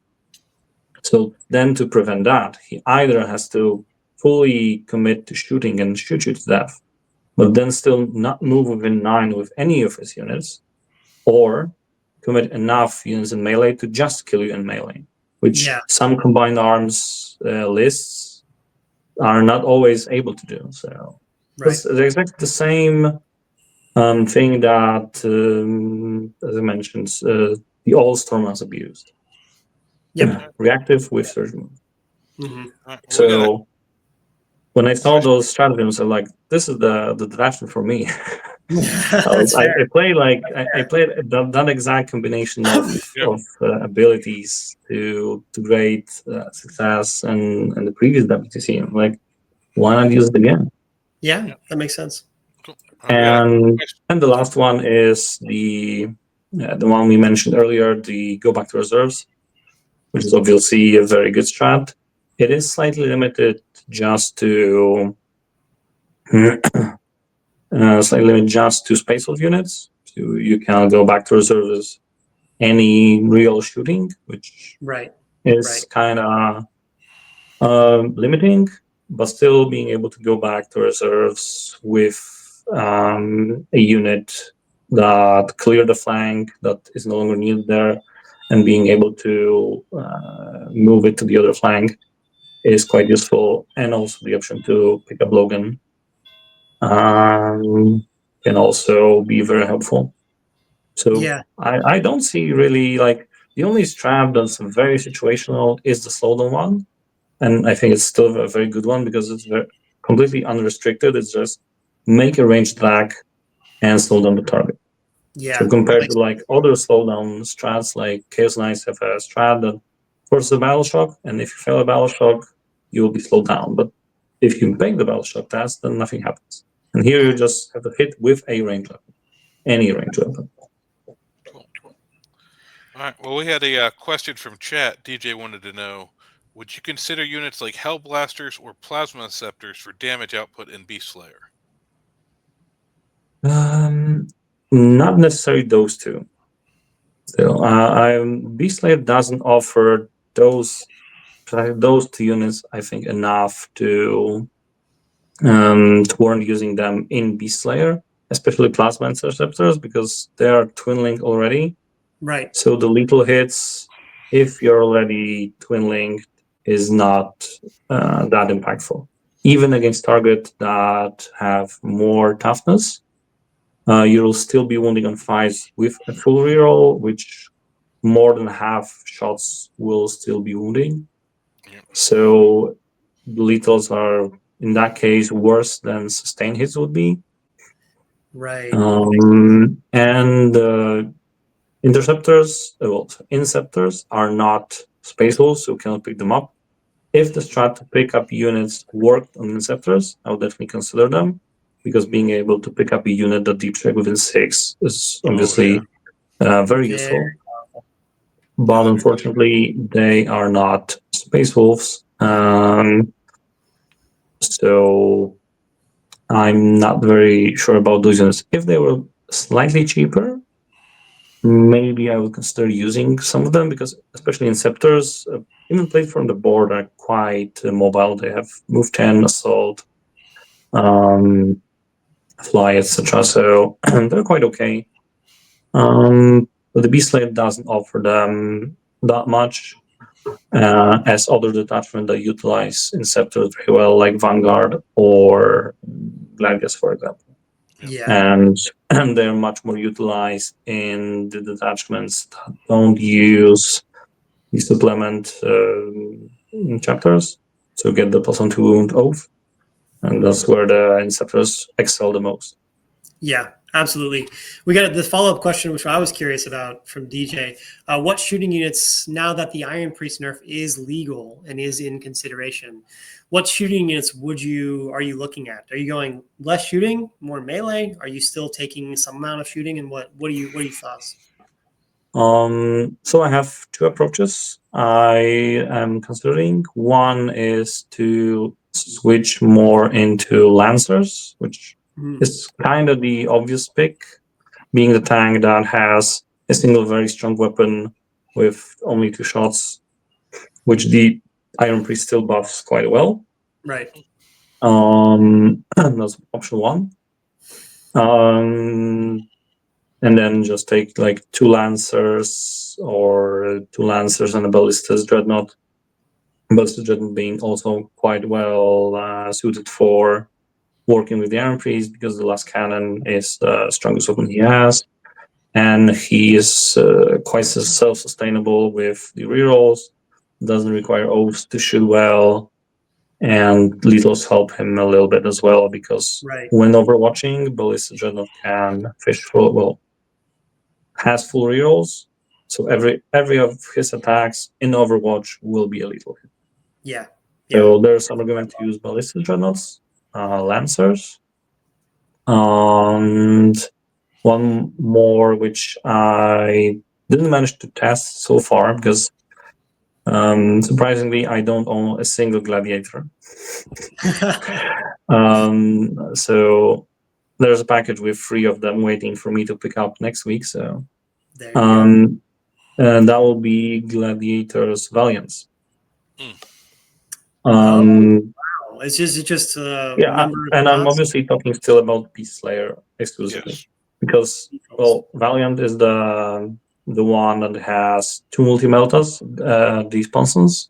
So then to prevent that, he either has to fully commit to shooting and shoot you to death, but then still not move within 9 with any of his units, or commit enough units in melee to just kill you in melee, which some combined arms lists are not always able to do. So it's exactly the same thing that, as I mentioned, the All-Storm has abused. Yep. Reactive with surge move. Mm-hmm. So when I saw those stratagems, I'm like, this is the direction for me. I played that exact combination of abilities to great success and the previous WTC. I'm like, why not use it again? Yeah, that makes sense. Cool. And the last one is the one we mentioned earlier, the go back to reserves, which is obviously a very good strat. It is slightly limited just to Space Wolf units. So you cannot go back to reserves any real shooting, which Right. is kind of limiting, but still being able to go back to reserves with a unit that cleared the flank that is no longer needed there, and being able to move it to the other flank is quite useful. And also the option to pick up Logan can also be very helpful. So Yeah. I don't see really like the only strat that's very situational is the slowdown one. And I think it's still a very good one because it's completely unrestricted. It's just make a ranged attack and slow down the target. Yeah. So compared to like other slowdown strats, like Chaos Knights have a strat that forces a battle shock, and if you fail a battle shock, you will be slowed down. But if you make the battle shock test, then nothing happens. And here you just have to hit with a ranged weapon, any ranged weapon. Cool. All right. Well, we had a question from chat. DJ wanted to know, would you consider units like Hell Blasters or Plasma Scepters for damage output in Beast Slayer? Not necessarily those two. Still, Beast Slayer doesn't offer those two units, I think, enough to warrant using them in Beast Slayer, especially Plasma Interceptors, because they are twin link already. Right. So the lethal hits, if you're already twin linked, is not that impactful. Even against targets that have more toughness, you'll still be wounding on fights with a full reroll, which more than half shots will still be wounding. Yep. So lethals are in that case worse than sustained hits would be. Right. And interceptors, inceptors are not space wolves, so you cannot pick them up. If the strat to pick up units worked on inceptors, I would definitely consider them, because being able to pick up a unit that deep strike within 6 is obviously very useful. But unfortunately, they are not space wolves. So I'm not very sure about those units. If they were slightly cheaper, maybe I would consider using some of them, because especially Inceptors, even played from the board, are quite mobile. They have move 10, assault, fly, etc. So they're quite okay. But the Beast Slayer doesn't offer them that much, as other detachments that utilize Inceptors very well, like Vanguard or Gladius, for example. Yeah. And they're much more utilized in the detachments that don't use the supplement chapters, so get the +1/2 wound oath, and that's where the Inceptors excel the most. Yeah, absolutely. We got this follow-up question, which I was curious about from DJ. What shooting units, now that the Iron Priest nerf is legal and is in consideration, what shooting units are you looking at? Are you going less shooting, more melee? Are you still taking some amount of shooting? And what are your thoughts? So I have two approaches I am considering. One is to switch more into Lancers, which is kind of the obvious pick, being the tank that has a single very strong weapon with only 2 shots, which the Iron Priest still buffs quite well. Right. That's option one. And then just take like 2 Lancers or 2 Lancers and a Ballistas Dreadnought. Ballistas Dreadnought being also quite well suited for working with the Iron Priest, because the last cannon is the strongest weapon he has. And he is quite self-sustainable with the rerolls, doesn't require oaths to shoot well, and lethals help him a little bit as well, because when overwatching, Ballista Dreadnought can fish full, has full rerolls, so every of his attacks in Overwatch will be a lethal hit. Yeah. So there's some argument to use Ballista Dreadnoughts, Lancers, and one more which I didn't manage to test so far, because surprisingly I don't own a single Gladiator. So there's a package with 3 of them waiting for me to pick up next week. So There you go. and that will be Gladiators Valiants. Wow. It's just Yeah, number of and I'm mods? obviously talking still about Beast Slayer exclusively. Yes. Because, well, Valiant is the one that has 2 multi-meltas, the sponsons,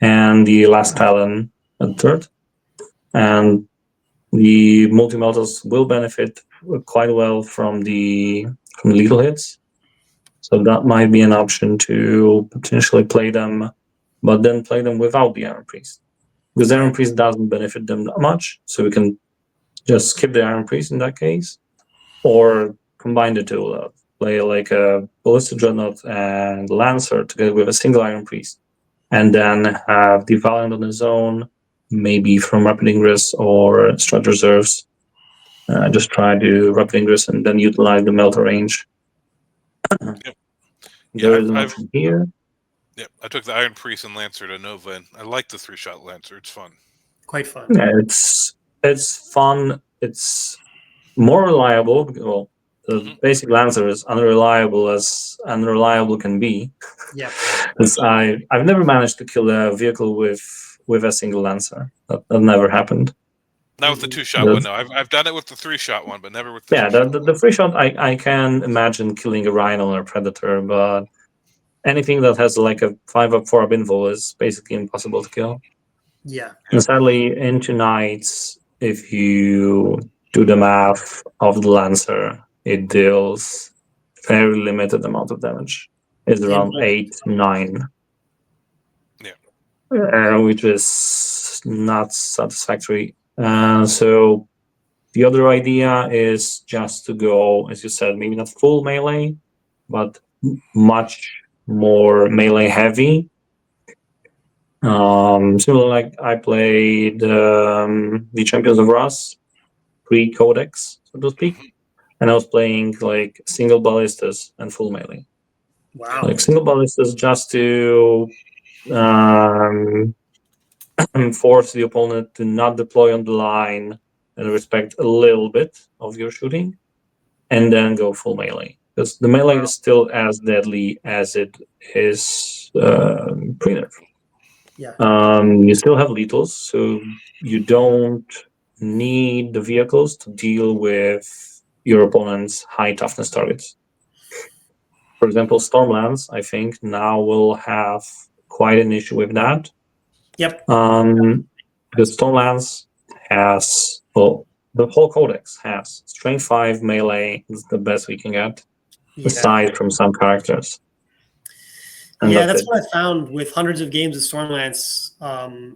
and the Last Talon at third. And the multi-meltas will benefit quite well from the lethal hits. So that might be an option to potentially play them, but then play them without the Iron Priest. Because the Iron Priest doesn't benefit them that much, so we can just skip the Iron Priest in that case. Or combine the two, play like a Ballista Dreadnought and Lancer together with a single Iron Priest, and then have the Valiant on his own, maybe from Rapid Ingress or Strat Reserves. Just try to Rapid Ingress and then utilize the Melter range. Yep. There is an option here. Yeah, I took the Iron Priest and Lancer to Nova, and I like the 3-shot Lancer. It's fun. Quite fun. Yeah, it's fun. It's more reliable. Well, the basic Lancer is unreliable as unreliable can be. Yeah. I've never managed to kill a vehicle with a single Lancer. That never happened. Not with the 2-shot one. No, I've done it with the 3-shot one, but never with the 2-shot. The 3-shot. I can imagine killing a Rhino or a Predator, but anything that has like a 5-up 4-up invul is basically impossible to kill. Yeah. And sadly, into Knights, if you do the math of the Lancer, it deals very limited amount of damage. It's around 8, 9. Yeah. Which is not satisfactory. So the other idea is just to go, as you said, maybe not full melee, but much more melee heavy. Similar like I played the Champions of Rust pre-Codex, so to speak, and I was playing like single ballistas and full melee. Wow. Like single ballistas just to force the opponent to not deploy on the line and respect a little bit of your shooting, and then go full melee. Because the melee is still as deadly as it is pre-nerf. Yeah. You still have lethals, so you don't need the vehicles to deal with your opponent's high toughness targets. For example, Stormlands, I think, now will have quite an issue with that. Yep. Because Stormlands has, well, the whole codex has strength 5 melee is the best we can get, aside from some characters. And that's what I found with hundreds of games of Stormlands,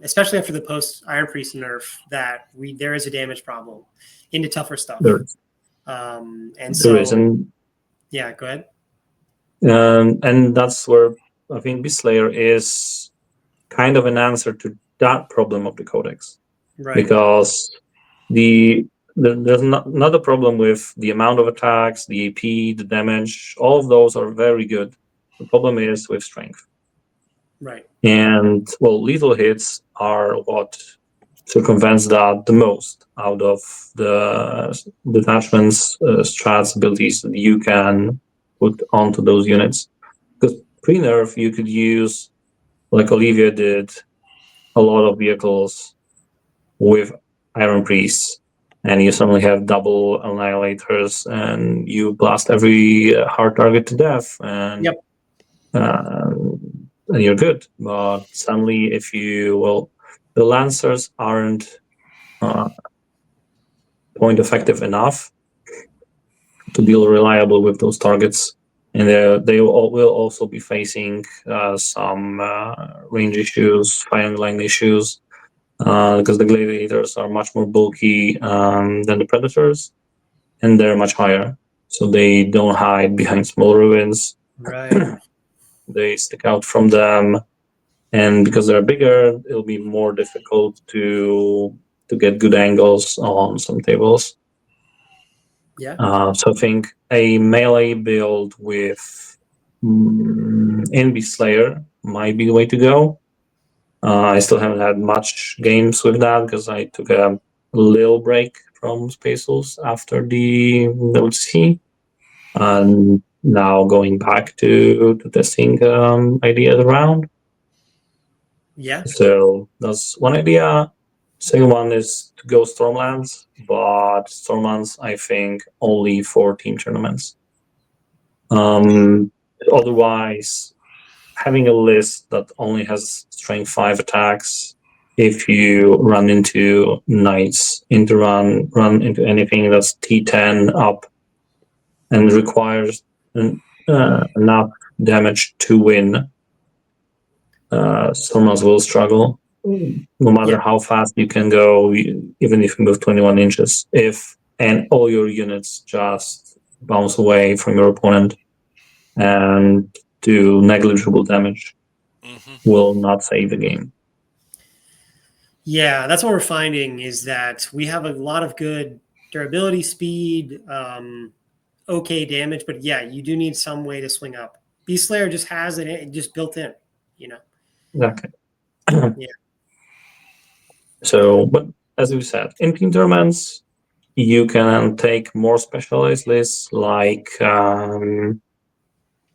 especially after the post Iron Priest nerf, that there is a damage problem into tougher stuff. Yeah, go ahead. And that's where I think Beast Slayer is kind of an answer to that problem of the codex, right? Because there's not a problem with the amount of attacks, the AP, the damage. All of those are very good. The problem is with strength. Right. And well, lethal hits are what circumvents that the most out of the detachments, strats, abilities that you can put onto those units. Because pre-nerf, you could use, like Olivia did, a lot of vehicles with Iron Priests, and you suddenly have double annihilators, and you blast every hard target to death, and and you're good. But suddenly, if the Lancers aren't point effective enough to deal reliable with those targets, and they will also be facing some range issues, firing line issues, because the gladiators are much more bulky than the predators, and they're much higher, so they don't hide behind small ruins. Right. They stick out from them, and because they're bigger, it'll be more difficult to get good angles on some tables. Yeah. So I think a melee build with Beast Slayer might be the way to go. I still haven't had much games with that because I took a little break from Spaces after the WTC, and now going back to testing ideas around. Yeah. So that's one idea. Second one is to go Stormlands, but Stormlands, I think, only for team tournaments. Otherwise, having a list that only has strength 5 attacks, if you run into knights, run into anything that's T10 up and requires enough damage to win, Stormlands will struggle. No matter how fast you can go, even if you move 21 inches, and all your units just bounce away from your opponent and do negligible damage, will not save the game. Yeah, that's what we're finding is that we have a lot of good durability, speed, okay damage, but yeah, you do need some way to swing up. Beast Slayer just has it just built in, you know. Exactly. Yeah. So, but as we said, in team tournaments, you can take more specialized lists like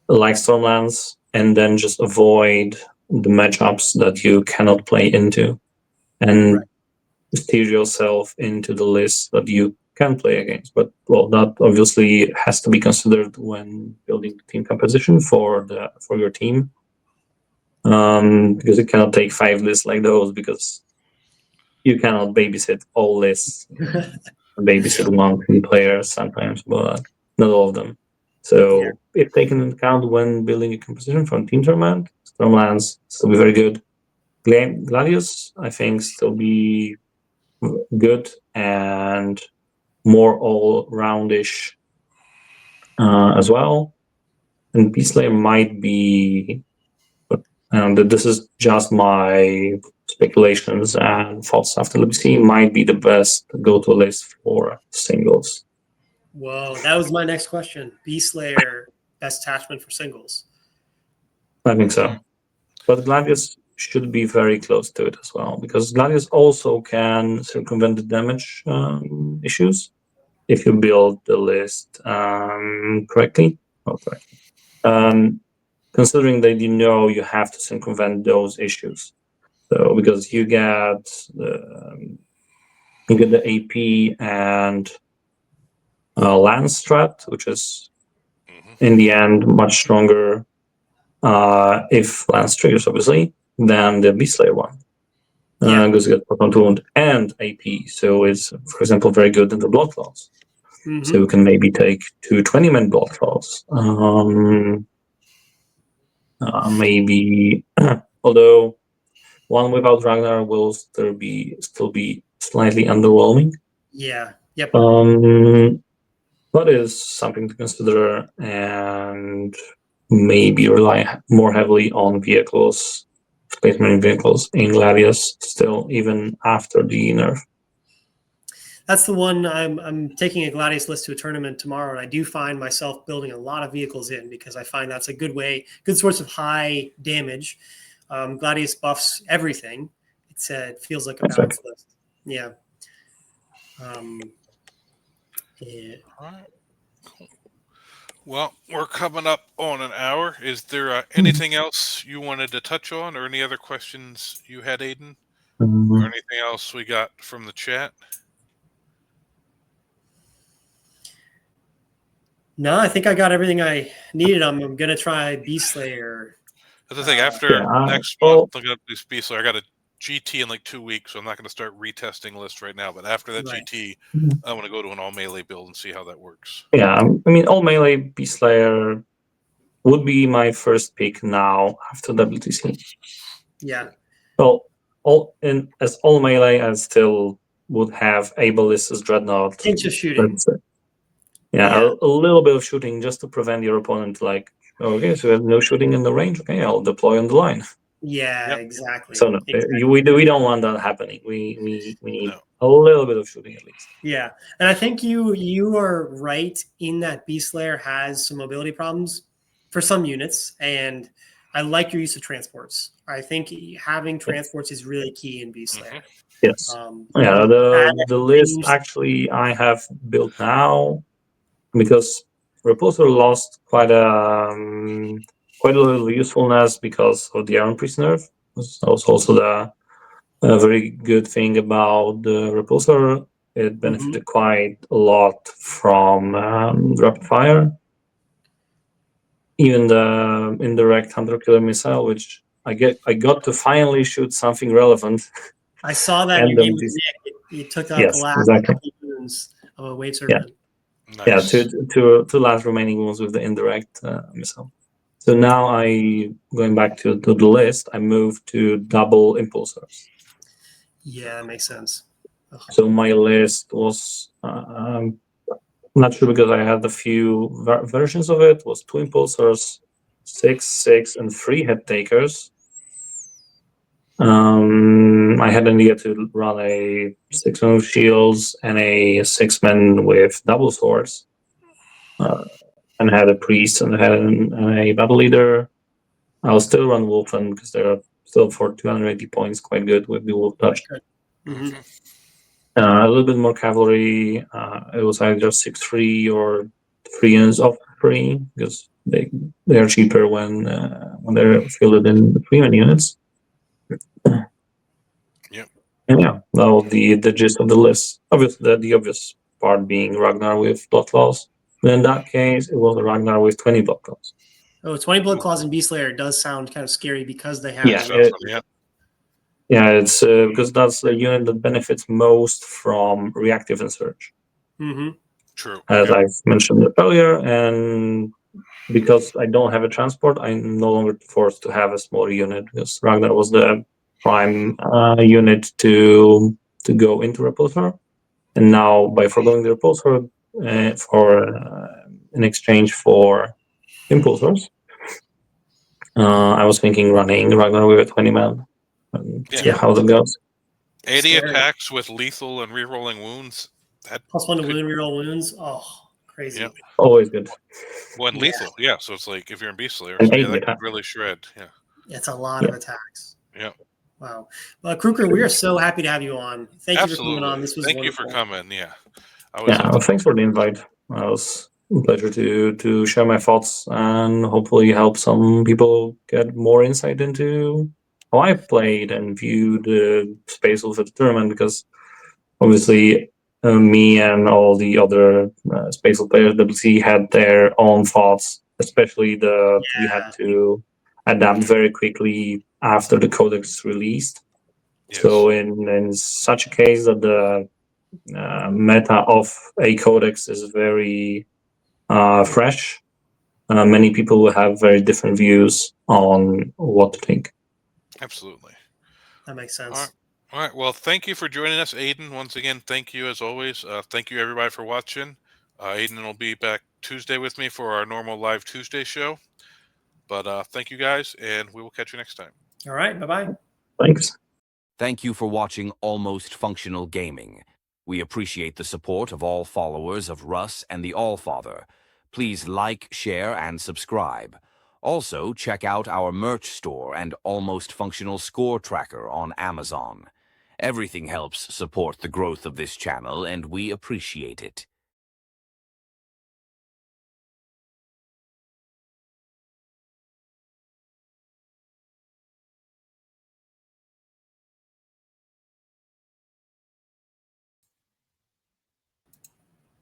Stormlands, and then just avoid the matchups that you cannot play into, and steer yourself into the list that you can play against. But that obviously has to be considered when building the team composition for your team, because you cannot take 5 lists like those, because you cannot babysit all lists. Babysit 1-2 players sometimes, but not all of them. So if taken into account when building a composition for a team tournament, Stormlands still be very good. Gladius, I think, still be good and more all-roundish as well. And Beast Slayer might be, but this is just my speculations and thoughts after LBC, might be the best go-to list for singles. Whoa, that was my next question. Beast Slayer, best attachment for singles. I think so. But Gladius should be very close to it as well, because Gladius also can circumvent the damage issues if you build the list correctly. Considering that you have to circumvent those issues. So because you get the AP and Lance strat, which is in the end much stronger if Lance triggers, obviously, than the Beast Slayer one. Because you get Proton Wound and AP, so it's, for example, very good in the Blood Claws. So you can maybe take 2 20-man Blood Claws. Maybe, although one without Ragnar will still be slightly underwhelming. Yeah. Yep. That is something to consider, and maybe rely more heavily on vehicles, Space Marine vehicles in Gladius still, even after the nerf. That's the one. I'm taking a Gladius list to a tournament tomorrow, and I do find myself building a lot of vehicles in, because I find that's a good source of high damage. Gladius buffs everything. It feels like a balanced list. Yeah. Yeah. All right. Cool. Well, we're coming up on an hour. Is there anything else you wanted to touch on, or any other questions you had, Aiden? Or anything else we got from the chat? No, I think I got everything I needed. I'm going to try Beast Slayer. That's the thing. After next month, I'm going to do Beast Slayer. I got a GT in like 2 weeks, so I'm not going to start retesting lists right now. But after that GT, I want to go to an all melee build and see how that works. Yeah, I mean, all melee Beast Slayer would be my first pick now after WTC. Yeah. Well, as all melee, I still would have Ableist's Dreadnought. Inch of shooting. Yeah, a little bit of shooting just to prevent your opponent, like, okay, so we have no shooting in the range. Okay, I'll deploy on the line. Yeah, exactly. So no, we don't want that happening. We need a little bit of shooting at least. Yeah, and I think you are right in that Beast Slayer has some mobility problems for some units, and I like your use of transports. I think having transports is really key in Beast Slayer. Yes. Um, Yeah, add the list range. actually I have built now because Repulsor lost quite a little usefulness because of the Iron Priest nerf. That was also the very good thing about the Repulsor. It benefited quite a lot from rapid fire. Even the indirect hunter killer missile, which I got to finally shoot something relevant. I saw that in And your game with Nick. You took out the yes, last exactly. couple of wounds of a wave serpent. Nice. Yeah, two last remaining wounds with the indirect missile. So now going back to the list, I moved to double impulsors. Yeah, that makes sense. Ugh. So my list was not sure because I had a few versions of it. Was 2 impulsors, 6, 6, and 3 head takers. I had an idea to run a 6-man with shields and a 6-man with double swords. And had a priest and had a battle leader. I'll still run Wolfen because they're still for 280 points quite good with the Wolf Touch. A little bit more cavalry. It was either 6-3 or 3 units of 3 because they are cheaper when they're fielded in the 3-man units. Yep. And yeah, that was the gist of the list. Obviously, the obvious part being Ragnar with Blood Claws. But in that case, it was a Ragnar with 20 Blood Claws. Oh, 20 Blood Claws in Beast Slayer does sound kind of scary because they have. Yeah. Yeah, it's because that's the unit that benefits most from reactive and surge. True. As I've mentioned earlier, and because I don't have a transport, I'm no longer forced to have a smaller unit because Ragnar was the prime unit to go into Repulsor. And now by foregoing the Repulsor in exchange for Impulsors, I was thinking running Ragnar with a 20-man. See how that goes. 80 Scary. attacks with lethal and rerolling wounds. That +1 to wound, reroll wounds. Oh, crazy. Yep. Always good. One lethal, yeah. So it's like if you're in Beast Slayer, And so yeah, 80 that could attacks. really shred. Yeah. It's a lot of attacks. Yeah. Wow. Well, Kruker, we are so happy to have you on. Thank you for Absolutely. coming on. This was Thank wonderful. you for coming. Yeah. I always Yeah, love well, to thanks for the invite. It was a pleasure to share my thoughts and hopefully help some people get more insight into how I played and viewed the Space Wolf at the tournament, because obviously me and all the other Space Wolf players WC had their own thoughts, especially we had to adapt very quickly after the codex released. Yes. So in such a case that the meta of a codex is very fresh, many people will have very different views on what to think. Absolutely. That makes sense. All right. Well, thank you for joining us, Aiden. Once again, thank you as always. Thank you everybody for watching. Aiden will be back Tuesday with me for our normal live Tuesday show. But thank you guys, and we will catch you next time. All right. Bye-bye. Thanks. Thank you for watching Almost Functional Gaming. We appreciate the support of all followers of Russ and the Allfather. Please like, share, and subscribe. Also, check out our merch store and Almost Functional Score Tracker on Amazon. Everything helps support the growth of this channel, and we appreciate it.